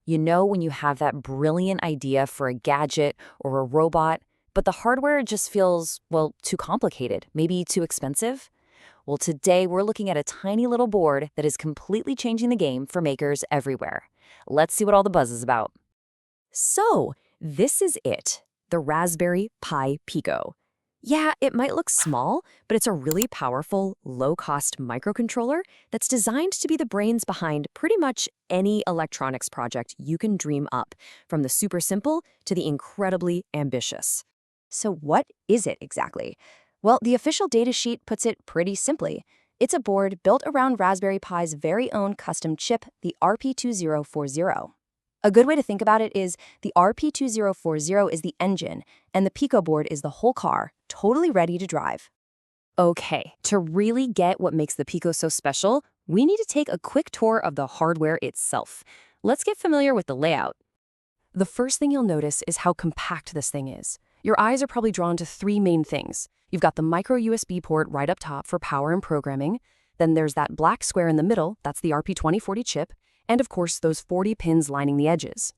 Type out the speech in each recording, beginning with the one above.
You know when you have that brilliant idea for a gadget or a robot, but the hardware just feels, well, too complicated, maybe too expensive? Well, today we're looking at a tiny little board that is completely changing the game for makers everywhere. Let's see what all the buzz is about. So, this is it, the Raspberry Pi Pico. Yeah, it might look small, but it's a really powerful, low-cost microcontroller that's designed to be the brains behind pretty much any electronics project you can dream up, from the super simple to the incredibly ambitious. So what is it exactly? Well, the official datasheet puts it pretty simply. It's a board built around Raspberry Pi's very own custom chip, the RP2040. A good way to think about it is the RP2040 is the engine, and the Pico board is the whole car, totally ready to drive. Okay, to really get what makes the Pico so special, we need to take a quick tour of the hardware itself. Let's get familiar with the layout. The first thing you'll notice is how compact this thing is. Your eyes are probably drawn to three main things. You've got the micro USB port right up top for power and programming. Then there's that black square in the middle, that's the RP2040 chip. And of course, those 40 pins lining the edges.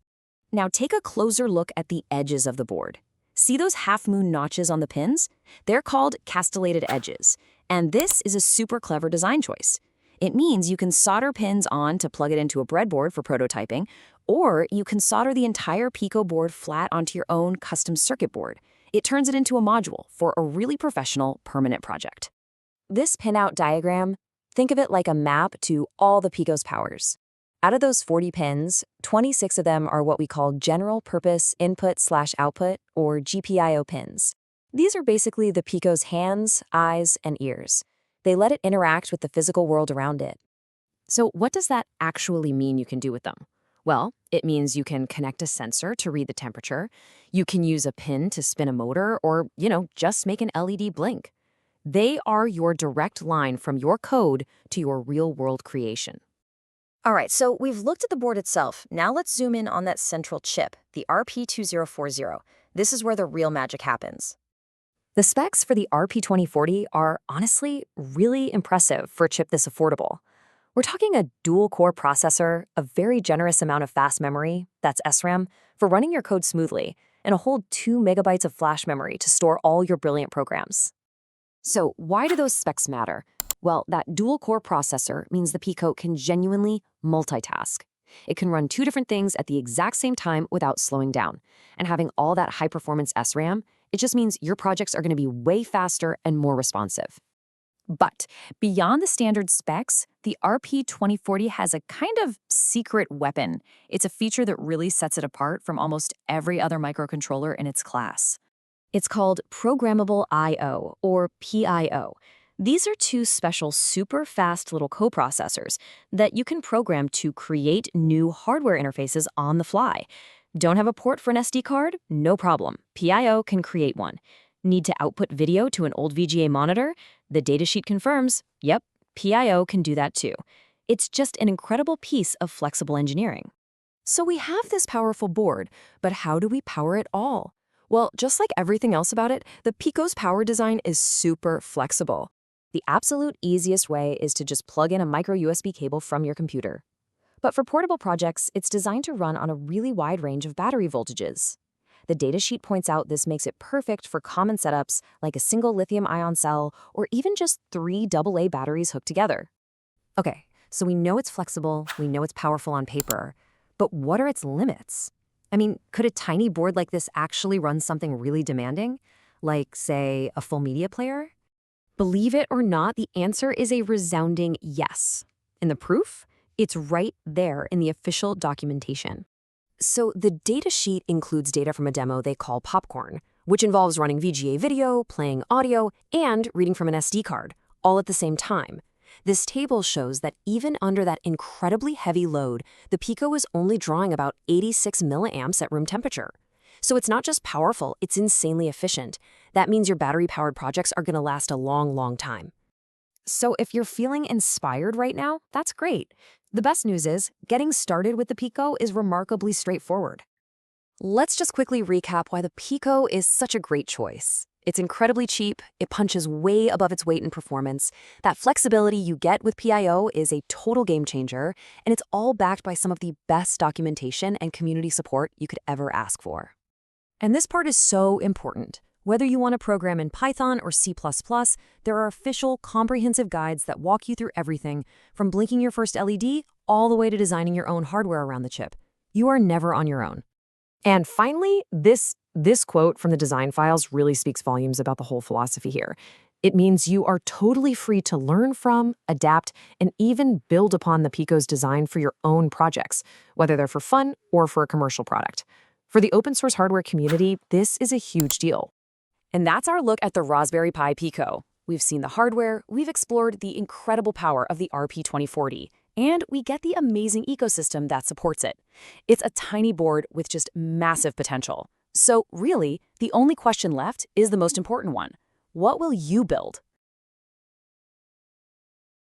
Now take a closer look at the edges of the board. See those half-moon notches on the pins? They're called castellated edges, and this is a super clever design choice. It means you can solder pins on to plug it into a breadboard for prototyping, or you can solder the entire Pico board flat onto your own custom circuit board. It turns it into a module for a really professional, permanent project. This pinout diagram, think of it like a map to all the Pico's powers. Out of those 40 pins, 26 of them are what we call general purpose input/output, or GPIO pins. These are basically the Pico's hands, eyes, and ears. They let it interact with the physical world around it. So what does that actually mean you can do with them? Well, it means you can connect a sensor to read the temperature, you can use a pin to spin a motor, or, just make an LED blink. They are your direct line from your code to your real-world creation. All right, so we've looked at the board itself. Now let's zoom in on that central chip, the RP2040. This is where the real magic happens. The specs for the RP2040 are honestly really impressive for a chip this affordable. We're talking a dual-core processor, a very generous amount of fast memory, that's SRAM, for running your code smoothly, and a whole 2 megabytes of flash memory to store all your brilliant programs. So why do those specs matter? Well, that dual-core processor means the Pico can genuinely multitask. It can run two different things at the exact same time without slowing down. And having all that high-performance SRAM, it just means your projects are going to be way faster and more responsive. But beyond the standard specs, the RP2040 has a kind of secret weapon. It's a feature that really sets it apart from almost every other microcontroller in its class. It's called Programmable IO, or PIO. These are two special super fast little coprocessors that you can program to create new hardware interfaces on the fly. Don't have a port for an SD card? No problem. PIO can create one. Need to output video to an old VGA monitor? The datasheet confirms, yep, PIO can do that too. It's just an incredible piece of flexible engineering. So we have this powerful board, but how do we power it all? Well, just like everything else about it, the Pico's power design is super flexible. The absolute easiest way is to just plug in a micro USB cable from your computer. But for portable projects, it's designed to run on a really wide range of battery voltages. The datasheet points out this makes it perfect for common setups like a single lithium-ion cell or even just 3 AA batteries hooked together. Okay, so we know it's flexible, we know it's powerful on paper, but what are its limits? I mean, could a tiny board like this actually run something really demanding? Like, say, a full media player? Believe it or not, the answer is a resounding yes. And the proof? It's right there in the official documentation. So the datasheet includes data from a demo they call Popcorn, which involves running VGA video, playing audio, and reading from an SD card, all at the same time. This table shows that even under that incredibly heavy load, the Pico is only drawing about 86 milliamps at room temperature. So it's not just powerful, it's insanely efficient. That means your battery-powered projects are going to last a long, long time. So if you're feeling inspired right now, that's great. The best news is, getting started with the Pico is remarkably straightforward. Let's just quickly recap why the Pico is such a great choice. It's incredibly cheap, it punches way above its weight in performance. That flexibility you get with PIO is a total game changer, and it's all backed by some of the best documentation and community support you could ever ask for. And this part is so important. Whether you want to program in Python or C++, there are official, comprehensive guides that walk you through everything, from blinking your first LED all the way to designing your own hardware around the chip. You are never on your own. And finally, this quote from the design files really speaks volumes about the whole philosophy here. It means you are totally free to learn from, adapt, and even build upon the Pico's design for your own projects, whether they're for fun or for a commercial product. For the open source hardware community, this is a huge deal. And that's our look at the Raspberry Pi Pico. We've seen the hardware, we've explored the incredible power of the RP2040, and we get the amazing ecosystem that supports it. It's a tiny board with just massive potential. So really, the only question left is the most important one. What will you build?